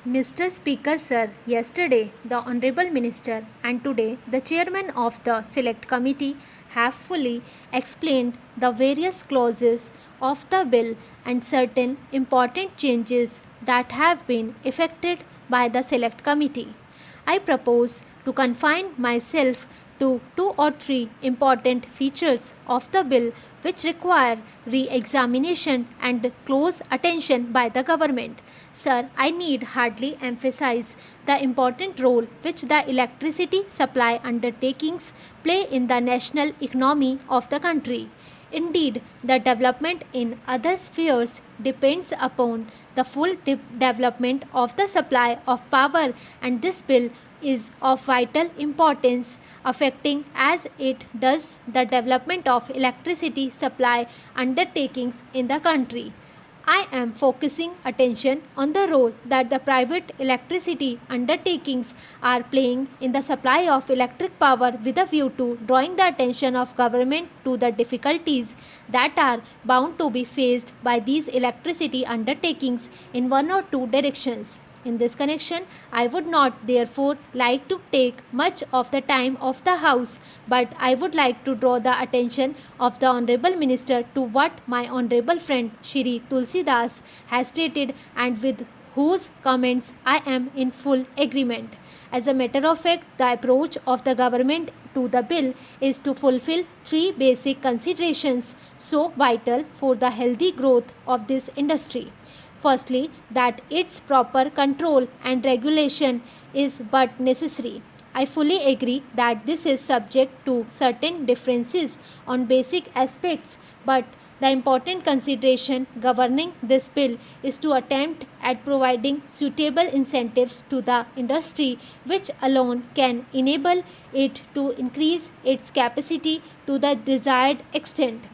Mr. Speaker Sir, yesterday the Honorable Minister and today the Chairman of the Select Committee have fully explained the various clauses of the bill and certain important changes that have been effected by the Select Committee. I propose to confine myself to two or three important features of the bill which require re-examination and close attention by the government. Sir, I need hardly emphasize the important role which the electricity supply undertakings play in the national economy of the country. Indeed, the development in other spheres depends upon the full development of the supply of power, and this bill is of vital importance, affecting as it does the development of electricity supply undertakings in the country. I am focusing attention on the role that the private electricity undertakings are playing in the supply of electric power with a view to drawing the attention of government to the difficulties that are bound to be faced by these electricity undertakings in one or two directions. In this connection, I would not therefore like to take much of the time of the House, but I would like to draw the attention of the Honorable Minister to what my Honorable friend Shri Tulsi Das has stated and with whose comments I am in full agreement. As a matter of fact, the approach of the government to the bill is to fulfill three basic considerations so vital for the healthy growth of this industry. Firstly, that its proper control and regulation is but necessary. I fully agree that this is subject to certain differences on basic aspects, but the important consideration governing this bill is to attempt at providing suitable incentives to the industry which alone can enable it to increase its capacity to the desired extent.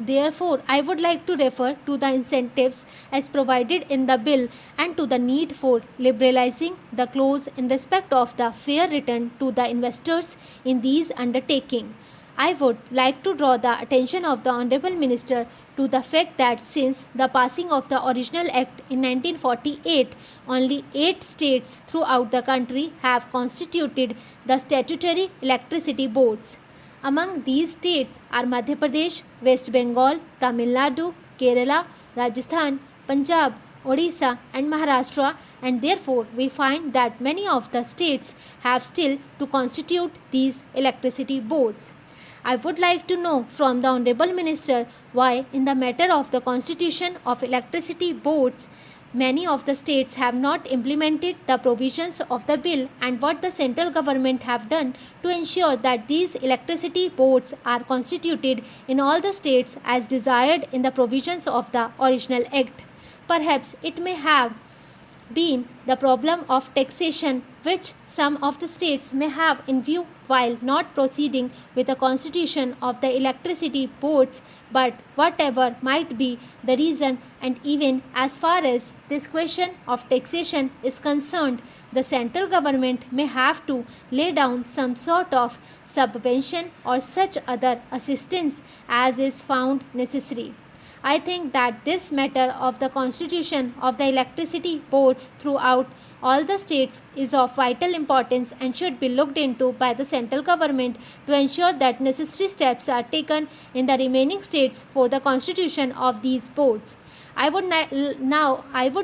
Therefore, I would like to refer to the incentives as provided in the bill and to the need for liberalizing the clause in respect of the fair return to the investors in these undertakings. I would like to draw the attention of the Honorable Minister to the fact that since the passing of the original Act in 1948, only 8 states throughout the country have constituted the statutory electricity boards. Among these states are Madhya Pradesh, West Bengal, Tamil Nadu, Kerala, Rajasthan, Punjab, Odisha and Maharashtra, and therefore we find that many of the states have still to constitute these electricity boards. I would like to know from the Honorable Minister why in the matter of the constitution of electricity boards many of the states have not implemented the provisions of the bill and what the central government have done to ensure that these electricity boards are constituted in all the states as desired in the provisions of the original act. Perhaps it may have been the problem of taxation which some of the states may have in view while not proceeding with the constitution of the electricity boards, but whatever might be the reason, and even as far as this question of taxation is concerned, the central government may have to lay down some sort of subvention or such other assistance as is found necessary. I think that this matter of the constitution of the electricity boards throughout all the states is of vital importance and should be looked into by the central government to ensure that necessary steps are taken in the remaining states for the constitution of these boards. I would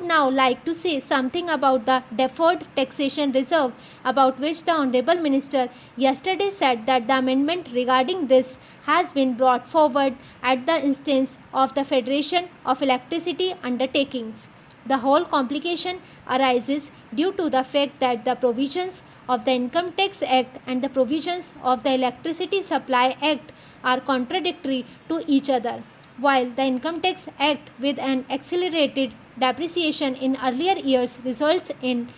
now like to say something about the deferred taxation reserve, about which the Honorable Minister yesterday said that the amendment regarding this has been brought forward at the instance of the Federation of Electricity Undertakings. The whole complication arises due to the fact that the provisions of the Income Tax Act and the provisions of the Electricity Supply Act are contradictory to each other. While the Income Tax Act with an accelerated depreciation in earlier years results in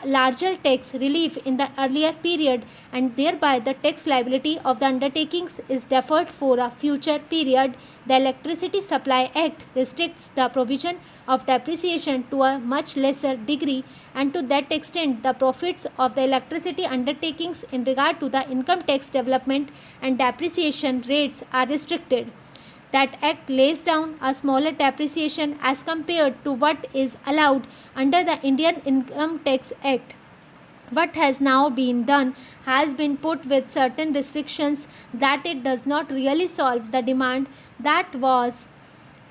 larger tax relief in the earlier period and thereby the tax liability of the undertakings is deferred for a future period, the Electricity Supply Act restricts the provision of depreciation to a much lesser degree, and to that extent the profits of the electricity undertakings in regard to the income tax development and depreciation rates are restricted. That act lays down a smaller depreciation as compared to what is allowed under the Indian Income Tax Act. What has now been done has been put with certain restrictions that it does not really solve the demand that was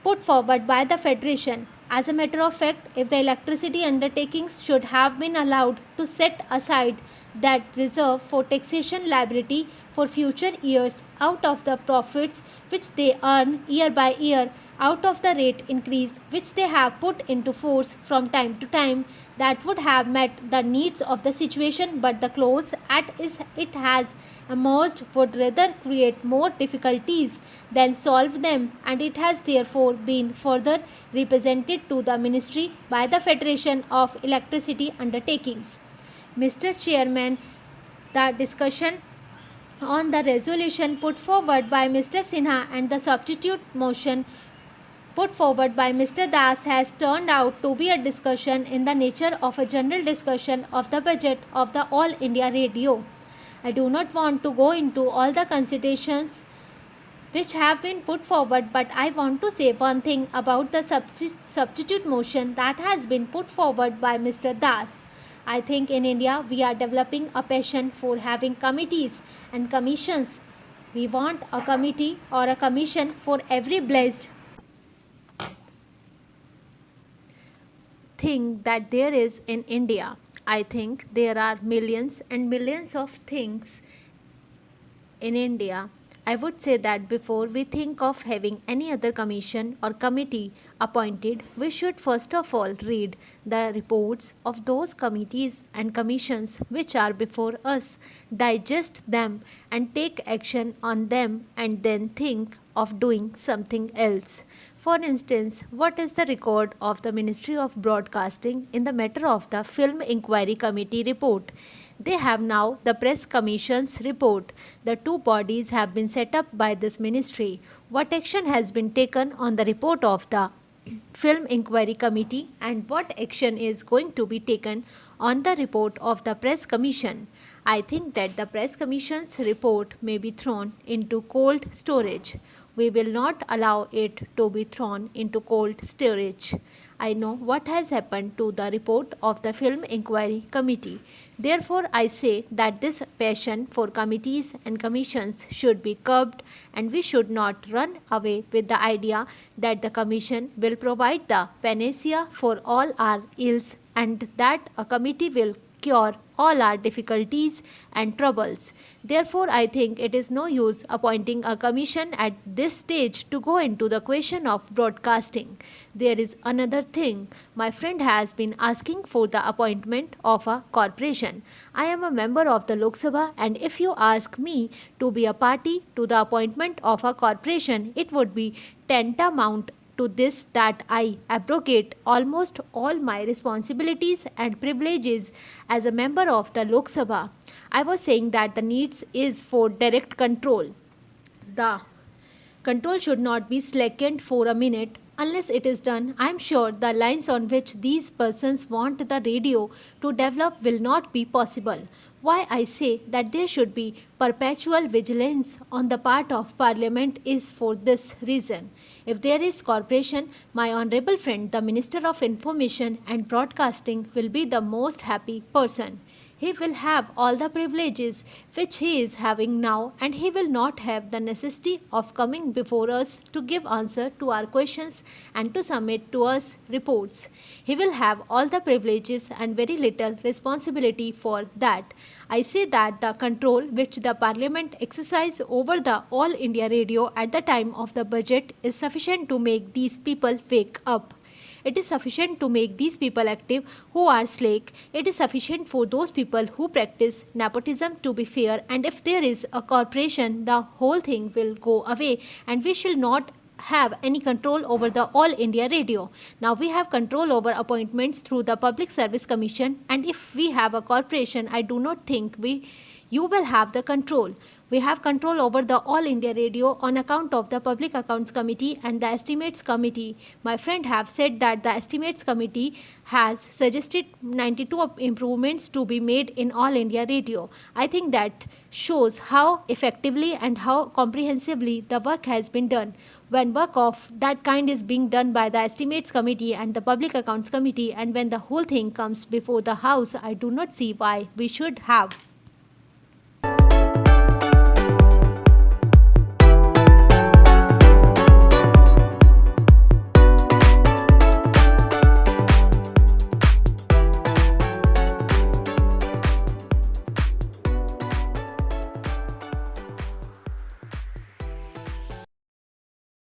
put forward by the Federation. As a matter of fact, if the electricity undertakings should have been allowed to set aside that reserve for taxation liability for future years out of the profits which they earn year by year, out of the rate increase which they have put into force from time to time, that would have met the needs of the situation, but the clause at it has emerged would rather create more difficulties than solve them, and it has therefore been further represented to the Ministry by the Federation of Electricity Undertakings. Mr. Chairman, the discussion on the resolution put forward by Mr. Sinha and the substitute motion put forward by Mr. Das has turned out to be a discussion in the nature of a general discussion of the budget of the All India Radio. I do not want to go into all the considerations which have been put forward, but I want to say one thing about the substitute motion that has been put forward by Mr. Das. I think in India we are developing a passion for having committees and commissions. We want a committee or a commission for every blessed thing that there is in India. I think there are millions and millions of things in India. I would say that before we think of having any other commission or committee appointed, we should first of all read the reports of those committees and commissions which are before us, digest them and take action on them, and then think of doing something else. For instance, what is the record of the Ministry of Broadcasting in the matter of the Film Inquiry Committee report? They have now the Press Commission's report. The two bodies have been set up by this ministry. What action has been taken on the report of the Film Inquiry Committee, and what action is going to be taken on the report of the Press Commission? I think that the Press Commission's report may be thrown into cold storage. We will not allow it to be thrown into cold storage. I know what has happened to the report of the Film Inquiry Committee. Therefore, I say that this passion for committees and commissions should be curbed, and we should not run away with the idea that the commission will provide the panacea for all our ills and that a committee will cure all our difficulties and troubles. Therefore, I think it is no use appointing a commission at this stage to go into the question of broadcasting. There is another thing. My friend has been asking for the appointment of a corporation. I am a member of the Lok Sabha, and if you ask me to be a party to the appointment of a corporation, it would be tantamount to this that I abrogate almost all my responsibilities and privileges as a member of the Lok Sabha. I was saying that the needs is for direct control. The control should not be slackened for a minute. Unless it is done, I am sure the lines on which these persons want the radio to develop will not be possible. Why I say that there should be perpetual vigilance on the part of Parliament is for this reason. If there is corporation, my honorable friend, the Minister of Information and Broadcasting, will be the most happy person. He will have all the privileges which he is having now, and he will not have the necessity of coming before us to give answer to our questions and to submit to us reports. He will have all the privileges and very little responsibility for that. I say that the control which the Parliament exercise over the All India Radio at the time of the budget is sufficient to make these people wake up. It is sufficient to make these people active who are slack. It is sufficient for those people who practice nepotism to be fair, and if there is a corporation, the whole thing will go away and we shall not have any control over the All India Radio. Now we have control over appointments through the Public Service Commission, and if we have a corporation, I do not think you will have the control. We have control over the All India Radio on account of the Public Accounts Committee and the Estimates Committee. My friend have said that the Estimates Committee has suggested 92 improvements to be made in All India Radio. I think that shows how effectively and how comprehensively the work has been done. When work of that kind is being done by the Estimates Committee and the Public Accounts Committee, and when the whole thing comes before the House, I do not see why we should have